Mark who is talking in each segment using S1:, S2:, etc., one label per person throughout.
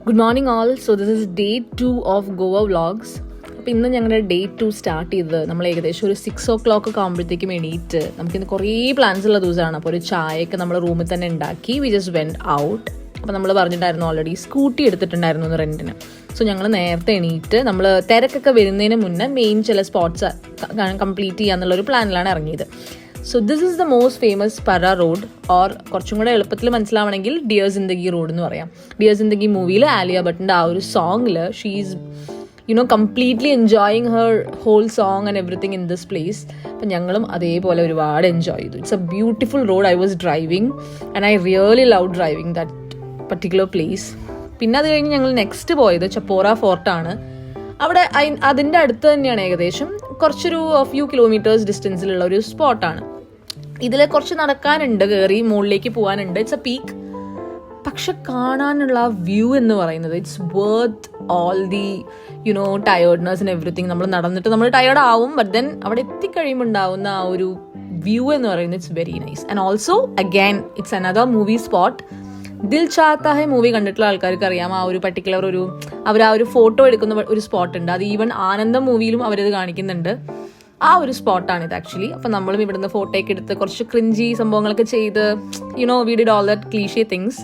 S1: Good morning all. So this is day 2 of Goa vlogs. അപ്പോൾ ഇന്ന് ഞങ്ങളുടെ day 2 start ചെയ്തത് നമ്മൾ ഏകദേശം ഒരു 6 o'clock ഒക്കെ ആകുമ്പോഴത്തേക്കും എണീറ്റ് നമുക്കിന്ന് കുറേ പ്ലാൻസ് ഉള്ള ദിവസമാണ്. അപ്പോൾ ഒരു ചായയൊക്കെ നമ്മൾ റൂമിൽ തന്നെ ഉണ്ടാക്കി വി ജസ്റ്റ് വെൻറ്റ് ഔട്ട്. അപ്പോൾ നമ്മൾ പറഞ്ഞിട്ടുണ്ടായിരുന്നു ഓൾറെഡി സ്കൂട്ടി എടുത്തിട്ടുണ്ടായിരുന്നു റെൻറ്റിന്. സോ ഞങ്ങൾ നേരത്തെ എണീറ്റ് നമ്മൾ തിരക്കൊക്കെ വരുന്നതിന് മുന്നേ മെയിൻ ചില സ്പോട്ട്സ് കംപ്ലീറ്റ് ചെയ്യാന്നുള്ളൊരു പ്ലാനിലാണ് ഇറങ്ങിയത്. So this is the most famous പര റോഡ്, ഓർ കുറച്ചും കൂടെ എളുപ്പത്തിൽ മനസ്സിലാവണമെങ്കിൽ ഡിയർ ജിന്ദഗി റോഡ് എന്ന് പറയാം. ഡിയർ ജിന്ദഗി മൂവിയിൽ ആലിയ ഭട്ടിൻ്റെ ആ ഒരു സോങ്ങിൽ she is completely enjoying her whole song and everything in this place. അപ്പം ഞങ്ങളും അതേപോലെ ഒരുപാട് എൻജോയ് ചെയ്തു. It's a beautiful road. I was driving and I really love driving that particular place. പിന്നെ അത് കഴിഞ്ഞ് ഞങ്ങൾ നെക്സ്റ്റ് പോയത് ചപ്പോറ ഫോർട്ടാണ്. അവിടെ അതിൻ്റെ അടുത്ത് തന്നെയാണ്, ഏകദേശം കുറച്ചൊരു ഫ്യൂ കിലോമീറ്റേഴ്സ് ഡിസ്റ്റൻസിലുള്ള ഒരു സ്പോട്ടാണ്. ഇതിൽ കുറച്ച് നടക്കാനുണ്ട്, കയറി മുകളിലേക്ക് പോകാനുണ്ട്. It's A peak. പക്ഷെ കാണാനുള്ള വ്യൂ എന്ന് പറയുന്നത് it's worth all the tiredness and everything. നമ്മൾ നടന്നിട്ട് നമ്മൾ ടയേർഡ് ആവും, ബട്ട് ദെൻ അവിടെ എത്തിക്കഴിയുമ്പോൾ ഉണ്ടാവുന്ന ആ ഒരു വ്യൂ എന്ന് പറയുന്നത് it's very nice. And also again it's another movie spot. Dil Chahta Hai movie കണ്ടിട്ടുള്ള ആൾക്കാർക്ക് അറിയാം, ആ ഒരു പർട്ടിക്കുലർ അവർ ആ ഒരു ഫോട്ടോ എടുക്കുന്ന ഒരു സ്പോട്ട് ഉണ്ട്. അത് ഈവൻ ആനന്ദം മൂവിയിലും അവരത് കാണിക്കുന്നുണ്ട്. ആ ഒരു സ്പോട്ടാണിത് ആക്ച്വലി. അപ്പം നമ്മളും ഇവിടുന്ന് ഫോട്ടോയൊക്കെ എടുത്ത് കുറച്ച് ക്രിഞ്ചി സംഭവങ്ങളൊക്കെ ചെയ്ത് we did all that cliché things.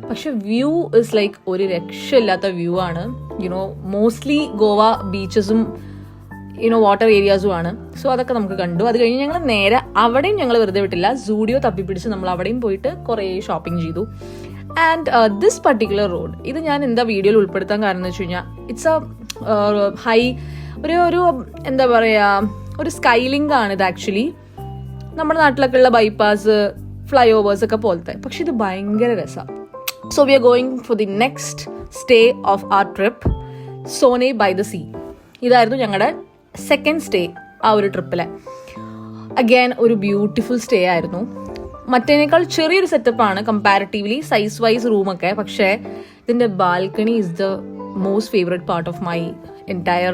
S1: പക്ഷെ വ്യൂ ഇസ് ലൈക്ക് ഒരു രക്ഷയില്ലാത്ത വ്യൂ ആണ്. മോസ്റ്റ്ലി ഗോവ ബീച്ചസും വാട്ടർ ഏരിയാസും ആണ്. സോ അതൊക്കെ നമുക്ക് കണ്ടു. അത് കഴിഞ്ഞ് ഞങ്ങൾ നേരെ അവിടെയും ഞങ്ങൾ വെറുതെ വിട്ടില്ല, സൂഡിയോ തപ്പിപ്പിടിച്ച് നമ്മൾ അവിടെയും പോയിട്ട് കുറേ ഷോപ്പിംഗ് ചെയ്തു. ആൻഡ് ദിസ് പർട്ടിക്കുലർ റോഡ്, ഇത് ഞാൻ എന്താ വീഡിയോയിൽ ഉൾപ്പെടുത്താൻ കാരണം എന്ന് വെച്ച് കഴിഞ്ഞാൽ ഇറ്റ്സ് എ ഹൈ ഒരു എന്താ പറയുക, ഒരു സ്കൈലിംഗ് ആണ് ഇത് ആക്ച്വലി. നമ്മുടെ നാട്ടിലൊക്കെ ഉള്ള ബൈപ്പാസ്, ഫ്ലൈ ഓവേഴ്സ് ഒക്കെ പോലത്തെ. പക്ഷെ ഇത് ഭയങ്കര രസമാണ്. So we are going for the next stay of our trip, സോനെ ബൈ ദ സീ. ഇതായിരുന്നു ഞങ്ങളുടെ സെക്കൻഡ് സ്റ്റേ ആ ഒരു ട്രിപ്പിലെ. അഗൈൻ ഒരു ബ്യൂട്ടിഫുൾ സ്റ്റേ ആയിരുന്നു. മറ്റേനേക്കാൾ ചെറിയൊരു സെറ്റപ്പാണ് കമ്പാരിറ്റീവ്ലി സൈസ് വൈസ് റൂമൊക്കെ. പക്ഷേ ഇതിൻ്റെ balcony is the most favourite part of my entire.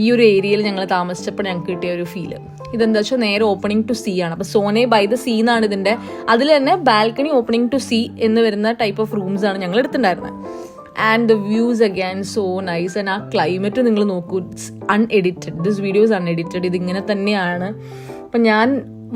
S1: ഈ ഒരു ഏരിയയിൽ ഞങ്ങൾ താമസിച്ചപ്പോൾ ഞങ്ങൾക്ക് കിട്ടിയ ഒരു ഫീല് ഇതെന്താ വെച്ചാൽ നേരെ ഓപ്പണിംഗ് ടു സീ ആണ്. അപ്പോൾ സോനെ ബൈ ദ സീ എന്നാണ് ഇതിൻ്റെ. അതിൽ തന്നെ ബാൽക്കണി ഓപ്പണിംഗ് ടു സീ എന്ന് വരുന്ന ടൈപ്പ് ഓഫ് റൂംസ് ആണ് ഞങ്ങൾ എടുത്തിട്ടുണ്ടായിരുന്നത്. And the views again so nice. And ആ ക്ലൈമറ്റ് നിങ്ങൾ നോക്കൂ, it's unedited. This video is unedited. ഇതിങ്ങനെ തന്നെയാണ്. അപ്പം ഞാൻ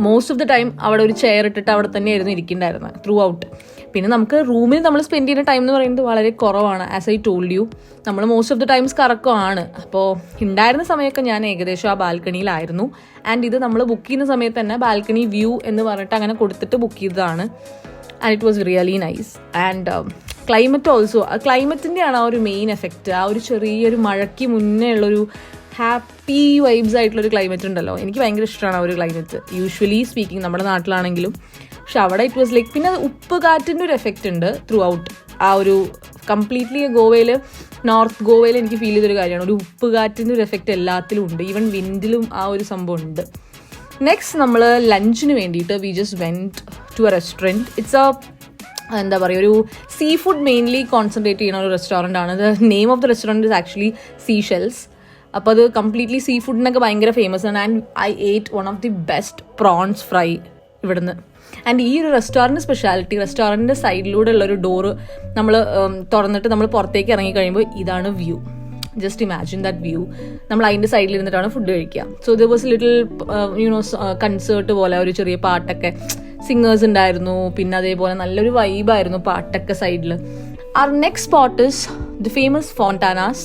S1: മോസ്റ്റ് ഓഫ് ദ ടൈം അവിടെ ഒരു ചെയർ ഇട്ടിട്ട് അവിടെ തന്നെയായിരുന്നു ഇരിക്കുന്നുണ്ടായിരുന്നത് ത്രൂ ഔട്ട്. പിന്നെ നമുക്ക് റൂമിൽ നമ്മൾ സ്പെൻഡ് ചെയ്യുന്ന ടൈം എന്ന് പറയുന്നത് വളരെ കുറവാണ്. ആസ് ഐ ടോൾഡ് യു, നമ്മൾ മോസ്റ്റ് ഓഫ് ദ ടൈംസ് കറക്കമാണ്. അപ്പോൾ ഉണ്ടായിരുന്ന സമയമൊക്കെ ഞാൻ ഏകദേശം ആ ബാൽക്കണിയിലായിരുന്നു. ആൻഡ് ഇത് നമ്മൾ ബുക്ക് ചെയ്യുന്ന സമയത്ത് തന്നെ ബാൽക്കണി വ്യൂ എന്ന് പറഞ്ഞിട്ട് അങ്ങനെ കൊടുത്തിട്ട് ബുക്ക് ചെയ്തതാണ്. And it was really nice. And climate also, ക്ലൈമറ്റിൻ്റെയാണ് ആ ഒരു മെയിൻ എഫക്റ്റ്. ആ ഒരു ചെറിയൊരു മഴയ്ക്ക് മുന്നേ ഉള്ളൊരു ഹാപ്പി വൈബ്സ് ആയിട്ടുള്ളൊരു ക്ലൈമറ്റ് ഉണ്ടല്ലോ, എനിക്ക് ഭയങ്കര ഇഷ്ടമാണ് ആ ഒരു ക്ലൈമറ്റ്. യൂഷ്വലി സ്പീക്കിംഗ് നമ്മുടെ നാട്ടിലാണെങ്കിലും. പക്ഷെ അവിടെ ഇറ്റ് വാസ് ലൈക്ക്, പിന്നെ ഉപ്പ് കാറ്റിൻ്റെ ഒരു എഫക്റ്റ് ഉണ്ട് ത്രൂ ഔട്ട്. ആ ഒരു കംപ്ലീറ്റ്ലി ഗോവയിൽ, നോർത്ത് ഗോവയിൽ എനിക്ക് ഫീൽ ചെയ്തൊരു കാര്യമാണ്, ഒരു ഉപ്പ് കാറ്റിൻ്റെ ഒരു എഫക്റ്റ് എല്ലാത്തിലും ഉണ്ട്. ഈവൻ വിൻഡിലും ആ ഒരു സംഭവം ഉണ്ട്. നെക്സ്റ്റ് നമ്മൾ ലഞ്ചിന് വേണ്ടിയിട്ട് we just went to a restaurant. It's എന്താ പറയുക, ഒരു സീ ഫുഡ് മെയിൻലി കോൺസെൻട്രേറ്റ് ചെയ്യുന്ന ഒരു റെസ്റ്റോറൻ്റ് ആണ്. The name of the restaurant is actually Seychelles. അപ്പോൾ അത് കംപ്ലീറ്റ്ലി സീ ഫുഡിനൊക്കെ ഭയങ്കര ഫേമസ് ആണ്. ആൻഡ് ഐ ഏറ്റ് one of the best prawns fry ഇവിടുന്ന്. ആൻഡ് ഈ ഒരു റെസ്റ്റോറൻറ്റ് സ്പെഷ്യാലിറ്റി, റെസ്റ്റോറൻറ്റിൻ്റെ സൈഡിലൂടെ ഉള്ളൊരു ഡോറ് നമ്മൾ തുറന്നിട്ട് നമ്മൾ പുറത്തേക്ക് ഇറങ്ങി കഴിയുമ്പോൾ ഇതാണ് view. Just imagine that view. നമ്മൾ അതിൻ്റെ സൈഡിൽ ഇരുന്നിട്ടാണ് ഫുഡ് കഴിക്കുക. So there was little concert പോലെ ഒരു ചെറിയ പാട്ടൊക്കെ, സിംഗേഴ്സ് ഉണ്ടായിരുന്നു. പിന്നെ അതേപോലെ നല്ലൊരു വൈബായിരുന്നു പാട്ടൊക്കെ സൈഡിൽ. Our next spot is the famous Fontainhas.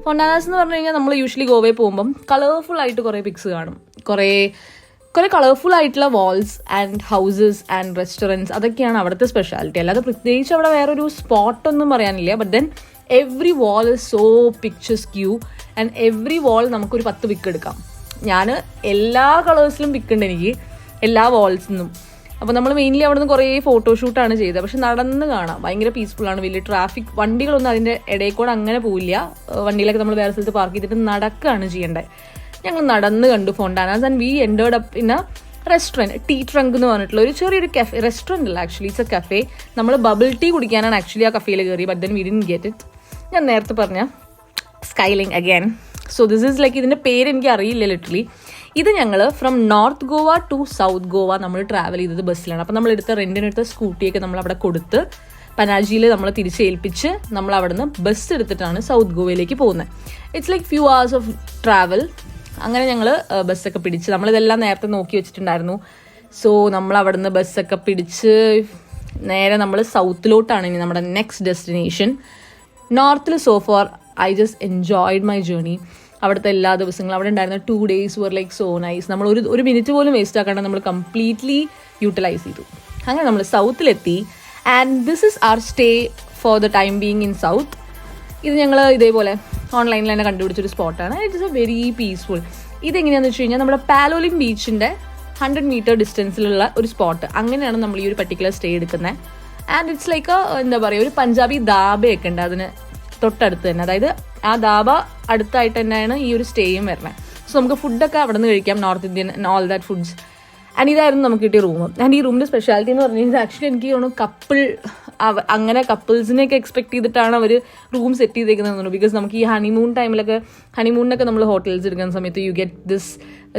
S1: Fontainhas എന്ന് പറഞ്ഞു കഴിഞ്ഞാൽ നമ്മൾ യൂഷ്വലി ഗോവയിൽ പോകുമ്പം കളർഫുൾ ആയിട്ട് കുറേ പിക്സ് കാണും. കുറേ കളർഫുൾ ആയിട്ടുള്ള walls and houses and restaurants, അതൊക്കെയാണ് അവിടുത്തെ സ്പെഷ്യാലിറ്റി. അല്ലാതെ പ്രത്യേകിച്ച് അവിടെ വേറൊരു സ്പോട്ടൊന്നും പറയാനില്ല. But then every wall is so picturesque. And every wall നമുക്കൊരു 10 പിക്ക് എടുക്കാം. ഞാൻ എല്ലാ കളേഴ്സിലും പിക്കുണ്ട് എനിക്ക്, എല്ലാ വാൾസിന്നും. അപ്പോൾ നമ്മൾ മെയിൻലി അവിടെ നിന്ന് കുറേ ഫോട്ടോഷൂട്ടാണ് ചെയ്തത്. പക്ഷെ നടന്ന് കാണാം, ഭയങ്കര പീസ്ഫുള്ളാണ്. വലിയ ട്രാഫിക് വണ്ടികളൊന്നും അതിൻ്റെ ഇടയിൽ കൂടെ അങ്ങനെ പോവില്ല. വണ്ടിയിലൊക്കെ നമ്മൾ വേറെ സ്ഥലത്ത് പാർക്ക് ചെയ്തിട്ട് നടക്കുകയാണ് ചെയ്യേണ്ടത്. ഞങ്ങൾ നടന്ന് കണ്ടു Fontainhas. And we ended up in a restaurant, tea trunk എന്ന് പറഞ്ഞിട്ടുള്ള ഒരു ചെറിയൊരു കഫേ. റെസ്റ്റോറൻറ്റ് അല്ല ആക്ച്വലി, ഇറ്റ്സ് എ കഫേ. നമ്മൾ ബബിൾ ടീ കുടിക്കാനാണ് ആക്ച്വലി ആ കഫേയിൽ കയറി. But then we didn't get it. ഞാൻ നേരത്തെ പറഞ്ഞ സ്കൈലിംഗ് again. So this is like, ഇതിൻ്റെ പേര് എനിക്ക് അറിയില്ല ലിറ്ററലി. ഇത് ഞങ്ങൾ from north Goa to south Goa നമ്മൾ ട്രാവൽ ചെയ്തത് ബസ്സിലാണ്. അപ്പോൾ നമ്മൾ റെൻറ്റിനെടുത്ത സ്കൂട്ടിയൊക്കെ നമ്മൾ അവിടെ കൊടുത്ത് പനാജിയിൽ നമ്മൾ തിരിച്ചേൽപ്പിച്ച് നമ്മൾ അവിടുന്ന് ബസ് എടുത്തിട്ടാണ് സൗത്ത് ഗോവയിലേക്ക് പോകുന്നത്. It's like few hours of travel. അങ്ങനെ ഞങ്ങൾ ബസ്സൊക്കെ പിടിച്ച്, നമ്മളിതെല്ലാം നേരത്തെ നോക്കി വെച്ചിട്ടുണ്ടായിരുന്നു. സോ നമ്മൾ അവിടുന്ന് ബസ്സൊക്കെ പിടിച്ച് നേരെ നമ്മൾ സൗത്തിലോട്ടാണ് ഇനി നമ്മുടെ നെക്സ്റ്റ് ഡെസ്റ്റിനേഷൻ. നോർത്തിൽ so far I just enjoyed my journey. അവിടുത്തെ എല്ലാ ദിവസങ്ങളും അവിടെ ഉണ്ടായിരുന്ന 2 days were like so nice. നമ്മൾ ഒരു മിനിറ്റ് പോലും വേസ്റ്റ് ആക്കാണ്ട് നമ്മൾ കംപ്ലീറ്റ്ലി യൂട്ടിലൈസ് ചെയ്തു. അങ്ങനെ നമ്മൾ സൗത്തിലെത്തി. And this is our stay for the time being in south. ഇത് ഞങ്ങൾ ഇതേപോലെ ഓൺലൈനിൽ തന്നെ കണ്ടുപിടിച്ചൊരു സ്പോട്ടാണ്. It is a very peaceful. ഇതെങ്ങനെയാണെന്ന് വെച്ച് കഴിഞ്ഞാൽ നമ്മുടെ പാലോലിം ബീച്ചിൻ്റെ 100 meter ഡിസ്റ്റൻസിലുള്ള ഒരു സ്പോട്ട്. അങ്ങനെയാണ് നമ്മൾ ഈ ഒരു പർട്ടിക്കുലർ സ്റ്റേ എടുക്കുന്നത്. ആൻഡ് ഇറ്റ്സ് ലൈക്ക് എന്താ പറയുക, ഒരു പഞ്ചാബി ധാബയൊക്കെ ഉണ്ട് അതിന് തൊട്ടടുത്ത് തന്നെ. അതായത് ആ ധാബ അടുത്തായിട്ട് തന്നെയാണ് ഈ ഒരു സ്റ്റേയും വരുന്നത്. സോ നമുക്ക് ഫുഡൊക്കെ അവിടെ നിന്ന് കഴിക്കാം, north Indian and all that foods. And ഇതായിരുന്നു നമുക്ക് കിട്ടിയ റൂം. ആൻഡ് ഈ റൂമിൻ്റെ സ്പെഷ്യാലിറ്റി എന്ന് പറഞ്ഞു കഴിഞ്ഞാൽ ആക്ച്വലി എനിക്ക് തോന്നുന്നു അങ്ങനെ കപ്പിൾസിനെയൊക്കെ എക്സ്പെക്ട് ചെയ്തിട്ടാണ് അവർ റൂം സെറ്റ് ചെയ്തേക്കുന്നത് തോന്നുന്നു. ബിക്കോസ് നമുക്ക് ഈ ഹണിമൂണിനൊക്കെ നമ്മൾ ഹോട്ടൽസ് എടുക്കുന്ന സമയത്ത് യു ഗെറ്റ് ദിസ്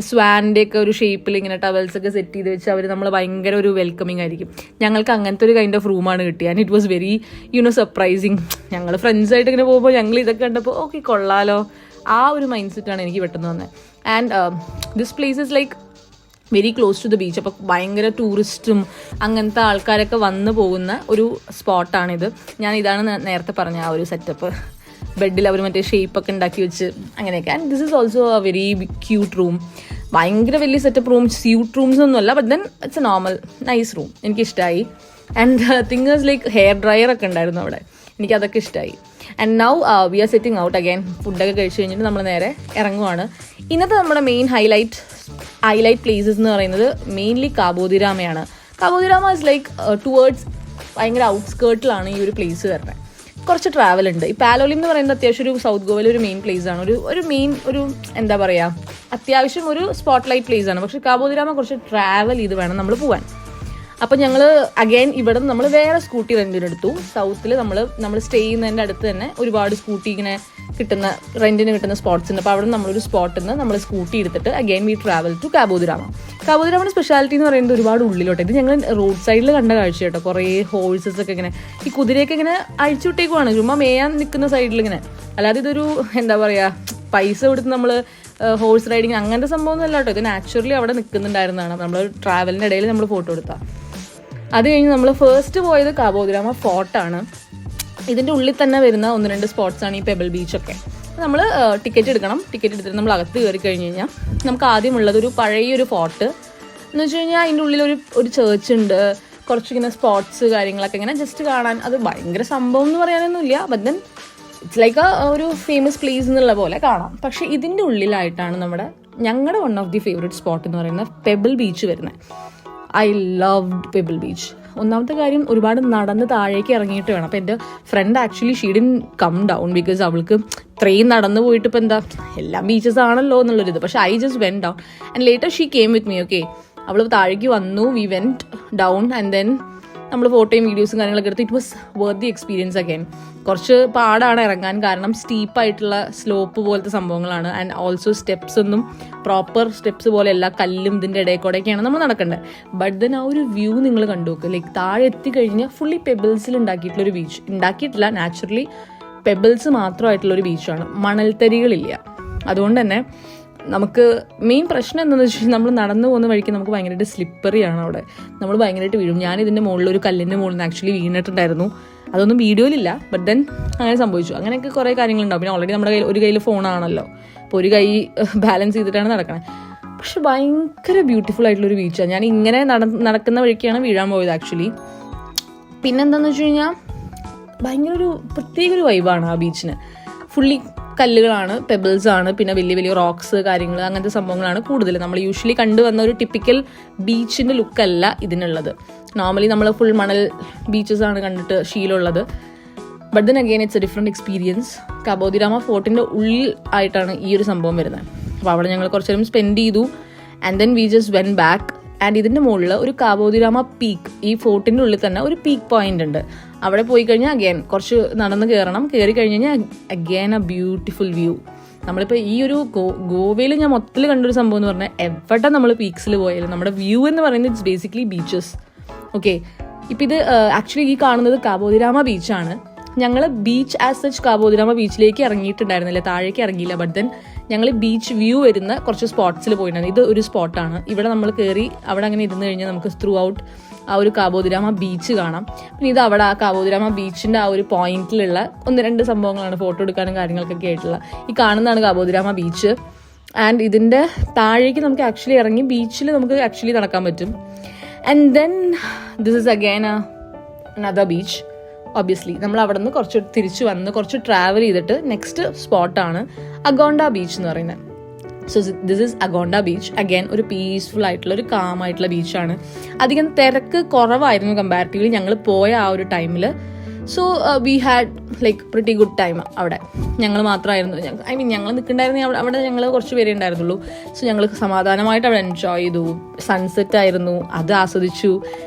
S1: സ്വാൻ്റെ ഒക്കെ ഒരു ഷേപ്പിൽ ഇങ്ങനെ ടവൽസൊക്കെ സെറ്റ് ചെയ്ത് വെച്ച് അവർ നമ്മൾ ഭയങ്കര ഒരു വെൽക്കമിങ് ആയിരിക്കും. ഞങ്ങൾക്ക് അങ്ങനത്തെ ഒരു കൈൻഡ് ഓഫ് റൂമാണ് കിട്ടിയത്. And it was very surprising. ഞങ്ങൾ ഫ്രണ്ട്സായിട്ട് ഇങ്ങനെ പോകുമ്പോൾ ഞങ്ങൾ ഇതൊക്കെ കണ്ടപ്പോൾ ഓക്കെ കൊള്ളാലോ, ആ ഒരു മൈൻഡ് സെറ്റാണ് എനിക്ക് പെട്ടെന്ന് വന്നത്. And this place is like very close to the beach. അപ്പോൾ ഭയങ്കര ടൂറിസ്റ്റും അങ്ങനത്തെ ആൾക്കാരൊക്കെ വന്ന് പോകുന്ന ഒരു സ്പോട്ടാണിത്. ഞാൻ ഇതാണ് നേരത്തെ പറഞ്ഞ ആ ഒരു സെറ്റപ്പ്. ബെഡിൽ അവർ മറ്റേ ഷേപ്പൊക്കെ ഉണ്ടാക്കി വെച്ച് അങ്ങനെയൊക്കെ. And this is also a very cute room. ഭയങ്കര വലിയ സെറ്റപ്പ് റൂം, സ്യൂട്ട് റൂംസ് ഒന്നുമല്ല, but then it's a normal nice room. എനിക്കിഷ്ടമായി. And things like hair dryer ഒക്കെ ഉണ്ടായിരുന്നു അവിടെ. എനിക്കതൊക്കെ ഇഷ്ടമായി. And now we are setting out again. ഫുഡൊക്കെ കഴിച്ച് കഴിഞ്ഞിട്ട് നമ്മൾ നേരെ ഇറങ്ങുവാണ്. ഇന്നത്തെ നമ്മുടെ മെയിൻ ഹൈലൈറ്റ് പ്ലേസസ് എന്ന് പറയുന്നത് മെയിൻലി കാബോദിരാമയാണ്. കാബോദിരാമ ഇസ് ലൈക്ക് ടുവേർഡ്സ് ഭയങ്കര ഔട്ട്സ്കേർട്ടിലാണ് ഈ ഒരു പ്ലേസ് വരുന്നത്. കുറച്ച് ട്രാവൽ ഉണ്ട്. ഈ പാലോലിം എന്ന് പറയുന്നത് അത്യാവശ്യം ഒരു സൗത്ത് ഗോവയിലെ ഒരു മെയിൻ പ്ലേസ് ആണ്. ഒരു എന്താ പറയുക, അത്യാവശ്യം ഒരു സ്പോട്ട്ലൈറ്റ് പ്ലേസ് ആണ്. പക്ഷേ കാബോദിരാമ കുറച്ച് ട്രാവൽ ചെയ്ത് വേണം നമ്മൾ പോകാൻ. അപ്പം ഞങ്ങൾ അഗൈൻ ഇവിടെ നമ്മൾ വേറെ സ്കൂട്ടി റെൻറ്റിനെടുത്തു. സൗത്തിൽ നമ്മൾ സ്റ്റേ ചെയ്യുന്നതിൻ്റെ അടുത്ത് തന്നെ ഒരുപാട് സ്കൂട്ടി ഇങ്ങനെ റെൻറ്റിന് കിട്ടുന്ന സ്പോട്ട്സ് ഉണ്ട്. അപ്പോൾ അവിടെ നമ്മളൊരു സ്പോട്ടിൽ നിന്ന് നമ്മൾ സ്കൂട്ടി എടുത്തിട്ട് again we travel to Cabo de Rama. കാബോദിരാമയുടെ സ്പെഷ്യാലിറ്റി എന്ന് പറയുന്നത് ഒരുപാട് ഉള്ളിലോട്ട്. ഇത് ഞങ്ങൾ റോഡ് സൈഡിൽ കണ്ട കാഴ്ച കേട്ടോ. കുറേ ഹോഴ്സസ് ഒക്കെ ഇങ്ങനെ ഈ കുതിരയൊക്കെ ഇങ്ങനെ അഴിച്ചുവിട്ടേക്കുവാണ്, ചുമ്മാ മേയാൻ നിൽക്കുന്ന സൈഡിൽ ഇങ്ങനെ. അല്ലാതെ ഇതൊരു എന്താ പറയുക, പൈസ കൊടുത്ത് നമ്മൾ ഹോഴ്സ് റൈഡിങ് അങ്ങനത്തെ സംഭവമൊന്നും അല്ല കേട്ടോ. ഇത് നാച്ചുറലി അവിടെ നിൽക്കുന്നുണ്ടായിരുന്നതാണ്. നമ്മൾ ട്രാവലിൻ്റെ ഇടയിൽ നമ്മൾ ഫോട്ടോ എടുത്താൽ. അത് കഴിഞ്ഞ് നമ്മൾ ഫസ്റ്റ് പോയത് കാബോദിരാമ ഫോർട്ടാണ്. ഇതിൻ്റെ ഉള്ളിൽ തന്നെ വരുന്ന 1-2 സ്പോട്ട്സാണ് ഈ പെബിൾ ബീച്ചൊക്കെ. നമ്മൾ ടിക്കറ്റ് എടുക്കണം. ടിക്കറ്റ് എടുത്തിട്ട് നമ്മൾ അകത്ത് കയറി കഴിഞ്ഞ് കഴിഞ്ഞാൽ നമുക്ക് ആദ്യമുള്ളത് ഒരു പഴയൊരു ഫോർട്ട് എന്ന് വെച്ച് കഴിഞ്ഞാൽ അതിൻ്റെ ഉള്ളിൽ ഒരു ചേർച്ച് ഉണ്ട്. കുറച്ചിങ്ങനെ സ്പോട്ട്സ് കാര്യങ്ങളൊക്കെ ഇങ്ങനെ ജസ്റ്റ് കാണാൻ. അത് ഭയങ്കര സംഭവം എന്ന് പറയാനൊന്നുമില്ല, ബട്ട് ദെൻ ഇറ്റ്സ് ലൈക്ക് ഒരു ഫേമസ് പ്ലേസ് എന്നുള്ള പോലെ കാണാം. പക്ഷേ ഇതിൻ്റെ ഉള്ളിലായിട്ടാണ് ഞങ്ങളുടെ one of the favourite spot എന്ന് പറയുന്ന പെബിൾ ബീച്ച് വരുന്നത്. I loved pebble beach. ഒന്നാമത്തെ കാര്യം, ഒരുപാട് നടന്ന് താഴേക്ക് ഇറങ്ങിയിട്ട് വേണം. അപ്പോൾ എൻ്റെ friend actually she didn't come down because അവൾക്ക് ഇത്രയും നടന്ന് പോയിട്ട് ഇപ്പോൾ എന്താ എല്ലാം ബീച്ചസ് ആണല്ലോ എന്നുള്ളൊരിത്. പക്ഷേ I just went down and later she came with me. Okay, അവൾ താഴേക്ക് വന്നു, we went down and then നമ്മൾ ഫോട്ടോയും വീഡിയോസും കാര്യങ്ങളൊക്കെ എടുത്ത്. It was worth the experience again. കുറച്ച് പാടാണ് ഇറങ്ങാൻ, കാരണം സ്റ്റീപ്പായിട്ടുള്ള സ്ലോപ്പ് പോലത്തെ സംഭവങ്ങളാണ്. ആൻഡ് ഓൾസോ സ്റ്റെപ്സ് ഒന്നും പ്രോപ്പർ സ്റ്റെപ്സ് പോലെ എല്ലാ കല്ലും ഇതിൻ്റെ ഇടയിൽ കൂടെയൊക്കെയാണ് നമ്മൾ നടക്കേണ്ടത്. ബട്ട് ദെൻ ആ ഒരു വ്യൂ നിങ്ങൾ കണ്ടു നോക്ക്. ലൈക്ക് താഴെ എത്തിക്കഴിഞ്ഞാൽ ഫുള്ളി പെബിൾസിൽ ഉണ്ടാക്കിയിട്ടുള്ളൊരു ബീച്ച്. ഉണ്ടാക്കിയിട്ടില്ല, നാച്ചുറലി പെബിൾസ് മാത്രമായിട്ടുള്ളൊരു ബീച്ചാണ്. മണൽത്തരികളില്ല. അതുകൊണ്ട് തന്നെ നമുക്ക് മെയിൻ പ്രശ്നം എന്താണെന്ന് വെച്ച് കഴിഞ്ഞാൽ നമ്മൾ നടന്നു പോകുന്ന വഴിക്ക് നമുക്ക് ഭയങ്കരമായിട്ട് സ്ലിപ്പറിയാണ് അവിടെ. നമ്മൾ ഭയങ്കരമായിട്ട് വീഴും. ഞാനിതിൻ്റെ മുകളിൽ ഒരു കല്ലിൻ്റെ മുകളിൽ നിന്ന് ആക്ച്വലി വീണിട്ടുണ്ടായിരുന്നു. അതൊന്നും വീഡിയോയിലില്ല, ബട്ട് ദെൻ അങ്ങനെ സംഭവിച്ചു. അങ്ങനെയൊക്കെ കുറേ കാര്യങ്ങളുണ്ടാവും. പിന്നെ ഓൾറെഡി നമ്മുടെ ഒരു കയ്യിൽ ഫോണാണല്ലോ, അപ്പോൾ ഒരു കൈ ബാലൻസ് ചെയ്തിട്ടാണ് നടക്കണത്. പക്ഷെ ഭയങ്കര ബ്യൂട്ടിഫുൾ ആയിട്ടുള്ളൊരു ബീച്ചാണ്. ഞാൻ ഇങ്ങനെ നടക്കുന്ന വഴിക്കാണ് വീഴാൻ പോയത് ആക്ച്വലി. പിന്നെന്താണെന്ന് വെച്ച് കഴിഞ്ഞാൽ ഭയങ്കര ഒരു പ്രത്യേക ഒരു വൈബാണ് ആ ബീച്ചിന്. ഫുള്ളി കല്ലുകളാണ്, പെബിൾസ് ആണ്, പിന്നെ വലിയ വലിയ റോക്സ് കാര്യങ്ങൾ അങ്ങനത്തെ സംഭവങ്ങളാണ് കൂടുതൽ. നമ്മൾ യൂഷ്വലി കണ്ടുവന്ന ഒരു ടിപ്പിക്കൽ ബീച്ചിൻ്റെ ലുക്കല്ല ഇതിനുള്ളത്. നോർമലി നമ്മൾ ഫുൾ മണൽ ബീച്ചസ് ആണ് കണ്ടിട്ട് ശീലമുള്ളത്. But then again it's a different experience. Cabo de Rama ഫോർട്ടിൻ്റെ ഉള്ളിൽ ആയിട്ടാണ് ഈ ഒരു സംഭവം വരുന്നത്. അപ്പോൾ അവിടെ ഞങ്ങൾ കുറച്ച് നേരം സ്പെൻഡ് ചെയ്തു. And then we just when back. And ഇതിൻ്റെ മുകളിൽ ഒരു കാബോദിരാമ പീക്ക്, ഈ ഫോർട്ടിൻ്റെ ഉള്ളിൽ തന്നെ ഒരു പീക്ക് പോയിന്റ് ഉണ്ട്. അവിടെ പോയി കഴിഞ്ഞാൽ അഗൈൻ കുറച്ച് നടന്ന് കയറണം. കയറി കഴിഞ്ഞ് കഴിഞ്ഞാൽ അഗൈൻ എ ബ്യൂട്ടിഫുൾ വ്യൂ. നമ്മളിപ്പോൾ ഈ ഒരു ഗോവയിൽ ഞാൻ മൊത്തത്തിൽ കണ്ടൊരു സംഭവം എന്ന് പറഞ്ഞാൽ എവിടെ നമ്മൾ പീക്സിൽ പോയാലും നമ്മുടെ വ്യൂ എന്ന് പറയുന്നത് ഇറ്റ്സ് ബേസിക്കലി ബീച്ചസ്. ഓക്കെ, ഇപ്പം ഇത് ആക്ച്വലി ഈ കാണുന്നത് കാബോദിരാമ ബീച്ചാണ്. ഞങ്ങൾ ബീച്ച് ആസ് സച്ച് കാബോദിരാമ ബീച്ചിലേക്ക് ഇറങ്ങിയിട്ടുണ്ടായിരുന്നില്ല, താഴേക്ക് ഇറങ്ങിയില്ല. ബട്ട് ദെൻ ഞങ്ങൾ ബീച്ച് വ്യൂ വരുന്ന കുറച്ച് സ്പോട്ട്സിൽ പോയിട്ടുണ്ടായിരുന്നു. ഇത് ഒരു സ്പോട്ടാണ്. ഇവിടെ നമ്മൾ കയറി അവിടെ അങ്ങനെ ഇരുന്ന് കഴിഞ്ഞാൽ നമുക്ക് ത്രൂ ഔട്ട് ആ ഒരു കാബോദിരാമ ബീച്ച് കാണാം. പിന്നെ ഇത് അവിടെ ആ കാബോദിരാമ ബീച്ചിൻ്റെ ആ ഒരു പോയിന്റിലുള്ള 1-2 സംഭവങ്ങളാണ് ഫോട്ടോ എടുക്കാനും കാര്യങ്ങൾക്കൊക്കെ ആയിട്ടുള്ള. ഈ കാണുന്നതാണ് കാബോദിരാമ ബീച്ച്. ആൻഡ് ഇതിൻ്റെ താഴേക്ക് നമുക്ക് ആക്ച്വലി ഇറങ്ങി ബീച്ചിൽ നമുക്ക് ആക്ച്വലി നടക്കാൻ പറ്റും. And then this is again another beach. Obviously നമ്മൾ അവിടെ നിന്ന് കുറച്ച് തിരിച്ചു വന്ന് കുറച്ച് ട്രാവൽ ചെയ്തിട്ട് നെക്സ്റ്റ് സ്പോട്ടാണ് അഗോണ്ട ബീച്ച് എന്ന് പറയുന്നത്. So this is Agonda beach. Again ഒരു പീസ്ഫുൾ ആയിട്ടുള്ള ഒരു കാം ആയിട്ടുള്ള ബീച്ചാണ്. അധികം തിരക്ക് കുറവായിരുന്നു കമ്പാരിറ്റീവ്ലി ഞങ്ങൾ പോയ ആ ഒരു ടൈമിൽ. So we had like pretty good time അവിടെ. ഞങ്ങൾ മാത്രമായിരുന്നു, ഞങ്ങൾ നിൽക്കണ്ടായിരുന്ന അവിടെ ഞങ്ങൾ കുറച്ച് പേരേ ഉണ്ടായിരുന്നുള്ളൂ. സോ ഞങ്ങൾ സമാധാനമായിട്ട് അവിടെ എൻജോയ് ചെയ്തു. സൺസെറ്റ് ആയിരുന്നു, അത് ആസ്വദിച്ചു.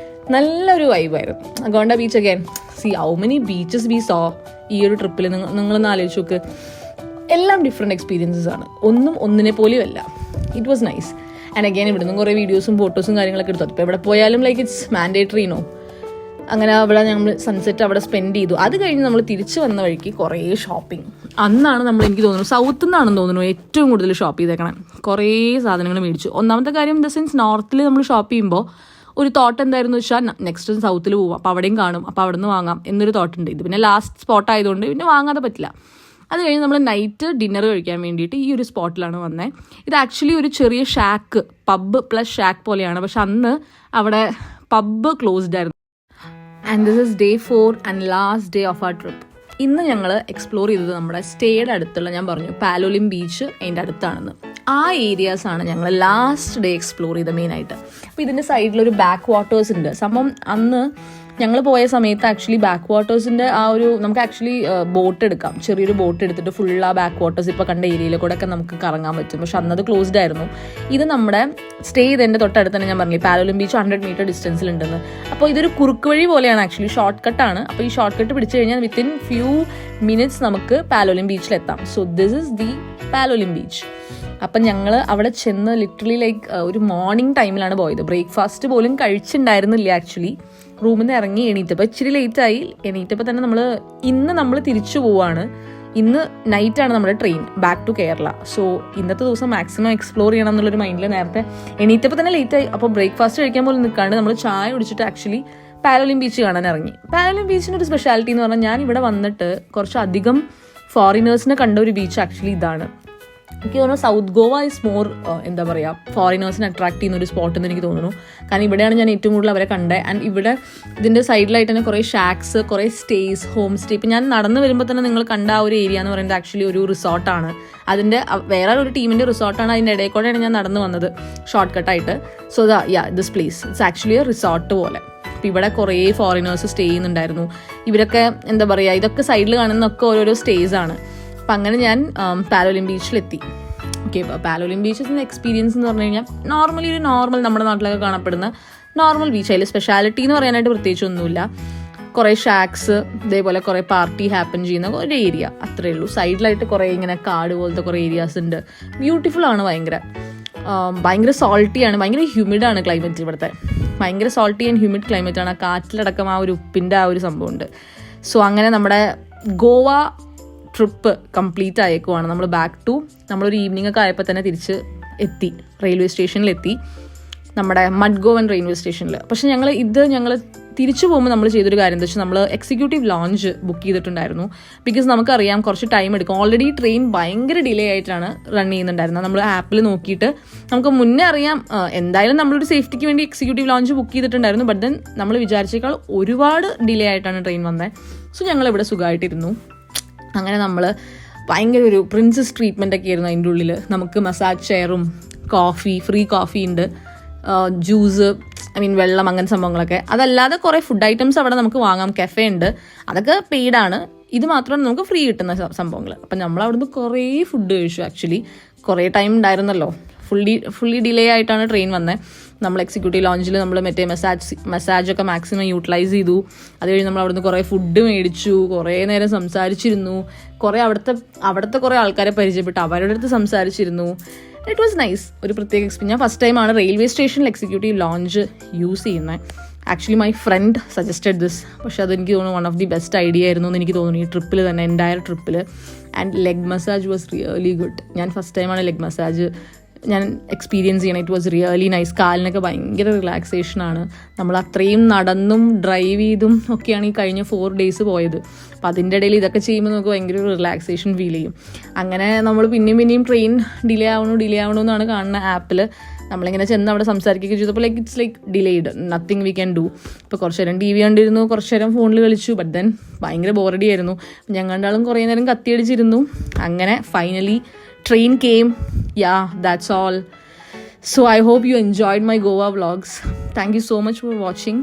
S1: നല്ലൊരു വൈബായിരുന്നു Agonda beach. Again see how many beaches we saw ഈ ഒരു ട്രിപ്പിൽ. നിങ്ങളൊന്ന് ആലോചിച്ച് നോക്ക്. എല്ലാം ഡിഫറെൻറ്റ് എക്സ്പീരിയൻസസ് ആണ്, ഒന്നും ഒന്നിനെ പോലെയും അല്ല. It was nice. And again ഇവിടെ നിന്ന് കുറേ വീഡിയോസും ഫോട്ടോസും കാര്യങ്ങളൊക്കെ എടുത്തു. അപ്പോൾ എവിടെ പോയാലും ലൈക്ക് ഇറ്റ്സ് മാൻഡേറ്ററി നോ. അങ്ങനെ അവിടെ ഞങ്ങൾ സൺസെറ്റ് അവിടെ സ്പെൻഡ് ചെയ്തു. അത് കഴിഞ്ഞ് നമ്മൾ തിരിച്ച് വന്ന വഴിക്ക് കുറേ ഷോപ്പിംഗ്. അന്നാണ് നമ്മൾ, എനിക്ക് തോന്നുന്നു സൗത്തിൽ നിന്നാണെന്ന് തോന്നുന്നു ഏറ്റവും കൂടുതൽ ഷോപ്പ് ചെയ്തേക്കണം. കുറേ സാധനങ്ങൾ മേടിച്ചു. ഒന്നാമത്തെ കാര്യം ഇൻ ദ സെൻസ് നോർത്തിൽ നമ്മൾ ഷോപ്പ് ചെയ്യുമ്പോൾ ഒരു തോട്ട് എന്തായിരുന്നു വെച്ചാൽ നെക്സ്റ്റ് സൗത്തിൽ പോവാം, അപ്പോൾ അവിടെയും കാണും, അപ്പോൾ അവിടെ നിന്ന് വാങ്ങാം എന്നൊരു തോട്ടുണ്ട്. ഇത് പിന്നെ ലാസ്റ്റ് സ്പോട്ട് ആയതുകൊണ്ട് പിന്നെ വാങ്ങാതെ പറ്റില്ല. അത് കഴിഞ്ഞ് നമ്മൾ നൈറ്റ് ഡിന്നർ കഴിക്കാൻ വേണ്ടിയിട്ട് ഈ ഒരു സ്പോട്ടിലാണ് വന്നത്. ഇത് ആക്ച്വലി ഒരു ചെറിയ ഷാക്ക്, പബ്ബ് പ്ലസ് ഷാക്ക് പോലെയാണ്. പക്ഷെ അന്ന് അവിടെ പബ്ബ് ക്ലോസ്ഡ് ആയിരുന്നു. And this is day 4 and last day of our trip. ഇന്ന് ഞങ്ങൾ എക്സ്പ്ലോർ ചെയ്തത് നമ്മുടെ സ്റ്റേയുടെ അടുത്തുള്ള, ഞാൻ പറഞ്ഞു പാലോലിം ബീച്ച് അതിൻ്റെ അടുത്താണെന്ന്. ആ ഏരിയാസാണ് ഞങ്ങൾ ലാസ്റ്റ് ഡേ എക്സ്പ്ലോർ ചെയ്തത് മെയിനായിട്ട്. അപ്പോൾ ഇതിൻ്റെ സൈഡിലൊരു ബാക്ക് വാട്ടേഴ്സ് ഉണ്ട്. സംഭവം അന്ന് ഞങ്ങൾ പോയ സമയത്ത് ആക്ച്വലി ബാക്ക് വാട്ടേഴ്സിൻ്റെ ആ ഒരു, നമുക്ക് ആക്ച്വലി ബോട്ട് എടുക്കാം, ചെറിയൊരു ബോട്ട് എടുത്തിട്ട് ഫുൾ ആ ബാക്ക് വാട്ടേഴ്സ് ഇപ്പോൾ കണ്ട ഏരിയയിൽ കൂടെ ഒക്കെ നമുക്ക് കറങ്ങാൻ പറ്റും. പക്ഷെ അന്നത് ക്ലോസ്ഡ് ആയിരുന്നു. ഇത് നമ്മുടെ സ്റ്റേ ചെയ്തതിൻ്റെ തൊട്ടടുത്ത് തന്നെ ഞാൻ പറഞ്ഞില്ലേ പാലോലിം ബീച്ച് 100 മീറ്റർ ഡിസ്റ്റൻസിലുണ്ടെന്ന്. അപ്പോൾ ഇതൊരു കുറുക്ക് വഴി പോലെയാണ്, ആക്ച്വലി ഷോർട്ട് കട്ടാണ്. അപ്പോൾ ഈ ഷോർട്ട് കട്ട് പിടിച്ചു കഴിഞ്ഞാൽ വിത്തിൻ ഫ്യൂ മിനിറ്റ്സ് നമുക്ക് പാലോലിം ബീച്ചിലെത്താം. So this is the Palolem beach. അപ്പം ഞങ്ങൾ അവിടെ ചെന്ന് ലിറ്ററലി ലൈക്ക് ഒരു മോർണിംഗ് ടൈമിലാണ് പോയത്. ബ്രേക്ക്ഫാസ്റ്റ് പോലും കഴിച്ചിട്ടുണ്ടായിരുന്നില്ല ആക്ച്വലി. റൂമിൽ നിന്ന് ഇറങ്ങി എണീറ്റപ്പോൾ ഇച്ചിരി ലേറ്റായി. എണീറ്റപ്പോൾ തന്നെ നമ്മൾ തിരിച്ചു പോവാണ്. ഇന്ന് നൈറ്റാണ് നമ്മുടെ train back to Kerala. So ഇന്നത്തെ ദിവസം മാക്സിമം എക്സ്പ്ലോർ ചെയ്യണം എന്നുള്ളൊരു മൈൻഡിൽ നേരത്തെ എണീറ്റപ്പോൾ തന്നെ ലേറ്റായി. അപ്പോൾ ബ്രേക്ക്ഫാസ്റ്റ് കഴിക്കാൻ പോലും നിൽക്കാണ്ട് നമ്മൾ ചായ കുടിച്ചിട്ട് ആക്ച്വലി പാലോലിം ബീച്ച് കാണാൻ ഇറങ്ങി. പാലോലിം ബീച്ചിൻ്റെ ഒരു സ്പെഷ്യാലിറ്റി എന്ന് പറഞ്ഞാൽ, ഞാൻ ഇവിടെ വന്നിട്ട് കുറച്ചധികം ഫോറിനേഴ്സിനെ കണ്ട ഒരു ബീച്ച് ആക്ച്വലി ഇതാണ്. എനിക്ക് തോന്നുന്നു സൗത്ത് ഗോവ ഈസ് മോർ എന്താ പറയുക ഫോറിനേഴ്സിനെ അട്രാക്ട് ചെയ്യുന്ന ഒരു സ്പോട്ട് എന്ന് എനിക്ക് തോന്നുന്നു. കാരണം ഇവിടെയാണ് ഞാൻ ഏറ്റവും കൂടുതൽ അവരെ കണ്ടത്. ആൻഡ് ഇവിടെ ഇതിൻ്റെ സൈഡിലായിട്ട് തന്നെ കുറേ ഷാക്സ്, കുറേ സ്റ്റേസ്, ഹോം സ്റ്റേ. ഇപ്പം ഞാൻ നടന്നു വരുമ്പോൾ തന്നെ നിങ്ങൾ കണ്ട ആ ഒരു ഏരിയ എന്ന് പറയുന്നത് ആക്ച്വലി ഒരു റിസോർട്ടാണ്. അതിൻ്റെ വേറെ ഒരു ടീമിൻ്റെ റിസോർട്ടാണ്. അതിൻ്റെ ഇടയിൽ കൂടെയാണ് ഞാൻ നടന്നു വന്നത് ഷോർട്ട് കട്ടായിട്ട്. So this place it's actually a resort പോലെ. അപ്പം ഇവിടെ കുറേ ഫോറിനേഴ്സ് സ്റ്റേ ചെയ്യുന്നുണ്ടായിരുന്നു. ഇവരൊക്കെ എന്താ പറയുക, ഇതൊക്കെ സൈഡിൽ കാണുന്നതൊക്കെ ഓരോരോ സ്റ്റേസ് ആണ്. അപ്പം അങ്ങനെ ഞാൻ പാലോലിം ബീച്ചിലെത്തി. ഓക്കെ, ഇപ്പോൾ പാലോലിം ബീച്ചിൻ്റെ എക്സ്പീരിയൻസ് എന്ന് പറഞ്ഞു കഴിഞ്ഞാൽ നോർമൽ നമ്മുടെ നാട്ടിലൊക്കെ കാണപ്പെടുന്ന നോർമൽ ബീച്ച്. അതിൽ സ്പെഷ്യാലിറ്റി എന്ന് പറയാനായിട്ട് പ്രത്യേകിച്ചൊന്നുമില്ല. കുറേ ഷാക്സ്, ഇതേപോലെ കുറേ പാർട്ടി ഹാപ്പൻ ചെയ്യുന്ന ഒരു ഏരിയ, അത്രയേ ഉള്ളൂ. സൈഡിലായിട്ട് കുറേ ഇങ്ങനെ കാട് പോലത്തെ കുറേ ഏരിയാസ് ഉണ്ട്. ബ്യൂട്ടിഫുൾ ആണ്. ഭയങ്കര സോൾട്ടിയാണ്, ഭയങ്കര ഹ്യൂമിഡാണ് ക്ലൈമറ്റ് ഇവിടുത്തെ. ഭയങ്കര സോൾട്ടി ആൻഡ് ഹ്യൂമിഡ് ക്ലൈമറ്റാണ്. ആ കാറ്റിലടക്കം ആ ഒരു ഉപ്പിൻ്റെ ആ ഒരു സംഭവമുണ്ട്. സോ അങ്ങനെ നമ്മുടെ ഗോവ ട്രിപ്പ് കംപ്ലീറ്റ് ആയേക്കുവാണ്. നമ്മൾ ബാക്ക് ടു, നമ്മളൊരു ഈവനിങ് ഒക്കെ ആയപ്പോൾ തന്നെ തിരിച്ച് എത്തി, റെയിൽവേ സ്റ്റേഷനിലെത്തി, നമ്മുടെ മഡ്ഗോവൻ റെയിൽവേ സ്റ്റേഷനിൽ. പക്ഷേ ഞങ്ങൾ തിരിച്ചു പോകുമ്പോൾ നമ്മൾ ചെയ്തൊരു കാര്യം എന്താ വെച്ചാൽ, നമ്മൾ എക്സിക്യൂട്ടീവ് ലോഞ്ച് ബുക്ക് ചെയ്തിട്ടുണ്ടായിരുന്നു. ബിക്കോസ് നമുക്കറിയാം കുറച്ച് ടൈം എടുക്കും. ഓൾറെഡി ട്രെയിൻ ഭയങ്കര ഡിലേ ആയിട്ടാണ് റൺ ചെയ്യുന്നുണ്ടായിരുന്നത്. നമ്മൾ ആപ്പിൽ നോക്കിയിട്ട് നമുക്ക് മുന്നേ അറിയാം എന്തായാലും നമ്മളൊരു സേഫ്റ്റിക്ക് വേണ്ടി എക്സിക്യൂട്ടീവ് ലോഞ്ച് ബുക്ക് ചെയ്തിട്ടുണ്ടായിരുന്നു. ബട്ട് ദെൻ നമ്മൾ വിചാരിച്ചേക്കാൾ ഒരുപാട് ഡിലേ ആയിട്ടാണ് ട്രെയിൻ വന്നത്. സോ ഞങ്ങളിവിടെ സുഖമായിട്ടിരുന്നു. അങ്ങനെ നമ്മൾ ഭയങ്കര ഒരു പ്രിൻസസ് ട്രീറ്റ്മെൻ്റ് ഒക്കെ ആയിരുന്നു അതിൻ്റെ ഉള്ളിൽ. നമുക്ക് മസാജ് ചെയറും ഫ്രീ കോഫി ഉണ്ട്, ജ്യൂസ്, വെള്ളം, അങ്ങനെ സംഭവങ്ങളൊക്കെ. അതല്ലാതെ കുറേ ഫുഡ് ഐറ്റംസ് അവിടെ നമുക്ക് വാങ്ങാം. കഫേ ഉണ്ട്, അതൊക്കെ പെയ്ഡാണ്. ഇത് മാത്രമാണ് നമുക്ക് ഫ്രീ കിട്ടുന്ന സംഭവങ്ങൾ. അപ്പം നമ്മൾ അവിടുന്ന് കുറേ ഫുഡ് കഴിച്ചു. ആക്ച്വലി കുറേ ടൈം ഉണ്ടായിരുന്നല്ലോ, ഫുള്ളി ഡിലേ ആയിട്ടാണ് ട്രെയിൻ വന്നത്. നമ്മൾ എക്സിക്യൂട്ടീവ് ലോഞ്ചിൽ നമ്മൾ മറ്റേ മസാജൊക്കെ മാക്സിമം യൂട്ടിലൈസ് ചെയ്തു. അത് കഴിഞ്ഞ് നമ്മൾ അവിടുന്ന് കുറേ ഫുഡ് മേടിച്ചു, കുറേ നേരം സംസാരിച്ചിരുന്നു, കുറേ അവിടുത്തെ കുറേ ആൾക്കാരെ പരിചയപ്പെട്ടു, അവരുടെ അടുത്ത് സംസാരിച്ചിരുന്നു. It was nice. ഒരു പ്രത്യേക എക്സ്പീരിയൻസ്. ഞാൻ ഫസ്റ്റ് ടൈമാണ് റെയിൽവേ സ്റ്റേഷനിൽ എക്സിക്യൂട്ടീവ് ലോഞ്ച് യൂസ് ചെയ്യുന്നത്. Actually my friend suggested this. പക്ഷേ അതെനിക്ക് തോന്നുന്നു one of the best idea ആയിരുന്നു എന്ന് എനിക്ക് തോന്നുന്നു ഈ ട്രിപ്പിൽ തന്നെ, എൻ്റയർ ട്രിപ്പിൽ. And leg massage was really good. ഞാൻ ഫസ്റ്റ് ടൈമാണ് ലെഗ് മസാജ് ഞാൻ എക്സ്പീരിയൻസ് ചെയ്യണം. It was really nice. കാലിനൊക്കെ ഭയങ്കര റിലാക്സേഷനാണ്. നമ്മൾ അത്രയും നടന്നും ഡ്രൈവ് ചെയ്തും ഒക്കെയാണ് ഈ കഴിഞ്ഞ 4 days പോയത്. അപ്പോൾ അതിൻ്റെ ഇടയിൽ ഇതൊക്കെ ചെയ്യുമ്പോൾ നമുക്ക് ഭയങ്കര ഒരു റിലാക്സേഷൻ ഫീൽ ചെയ്യും. അങ്ങനെ നമ്മൾ പിന്നെയും ട്രെയിൻ ഡിലേ ആവണു എന്നാണ് കാണുന്ന ആപ്പിൽ. നമ്മളിങ്ങനെ ചെന്ന് അവിടെ സംസാരിക്കുകയൊക്കെ ചെയ്തപ്പോൾ it's like delayed, nothing we can do. ഇപ്പോൾ കുറച്ച് നേരം TV കണ്ടിരുന്നു, കുറച്ച് നേരം ഫോണിൽ കളിച്ചു. ബട്ട് ദെൻ ഭയങ്കര ബോറടി ആയിരുന്നു. ഞങ്ങൾ രണ്ടാളും കുറേ നേരം കത്തിയടിച്ചിരുന്നു. അങ്ങനെ finally train came. Yeah, that's all. So I hope you enjoyed my Goa vlogs. Thank you so much for watching.